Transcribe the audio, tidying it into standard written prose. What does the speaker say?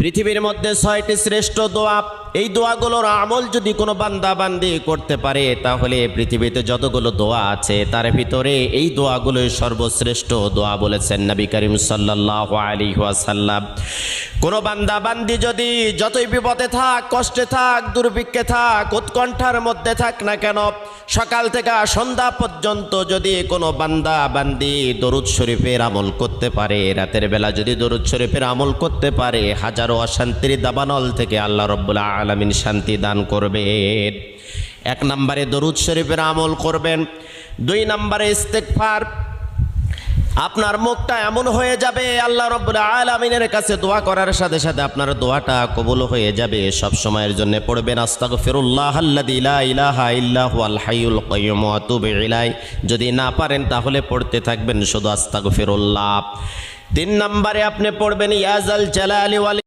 পৃথিবীর মধ্যে 6টি শ্রেষ্ঠ দোয়া, এই দোয়াগুলোর আমল যদি কোনো বান্দা বান্দি করতে পারে তাহলে পৃথিবীতে যতগুলো দোয়া আছে তার ভিতরে এই দোয়াগুলোই সর্বশ্রেষ্ঠ দোয়া বলেছেন নবী করিম সাল্লাল্লাহু আলাইহি ওয়াসাল্লাম। কোনো বান্দা বান্দি যদি যতই বিপদে থাক, কষ্টে থাক, দুর্ভিক্ষে থাক, উৎকণ্ঠার মধ্যে থাক না কেন, সকাল থেকে সন্ধ্যা পর্যন্ত যদি কোনো বান্দা বান্দি দরুদ শরীফের আমল করতে পারে, রাতের বেলা যদি দরুদ শরীফের আমল করতে পারে, হাজারো অশান্তির দাবানল থেকে আল্লাহ রাব্বুল আলামিন শান্তি দান করবেন। 1 নম্বরে দরুদ শরীফের আমল করবেন। 2 নম্বরে ইস্তেগফার। আপনার মুখটা এমন হয়ে যাবে আল্লাহ রাব্বুল আলামিনের কাছে দোয়া করার সাথে সাথে আপনার দোয়াটা কবুল হয়ে যাবে। সব সময়ের জন্য পড়বেন আস্তাগফিরুল্লাহ আল্লাযী লা ইলাহা ইল্লা হুয়াল হাইয়ুল কাইয়্যুম ওয়া আতুবু ইলাইহি। যদি না পারেন তাহলে পড়তে থাকবেন শুধু আস্তাগফিরুল্লাহ। 3 নম্বরে আপনি পড়বেন ইয়া যাল জালালি ওয়াল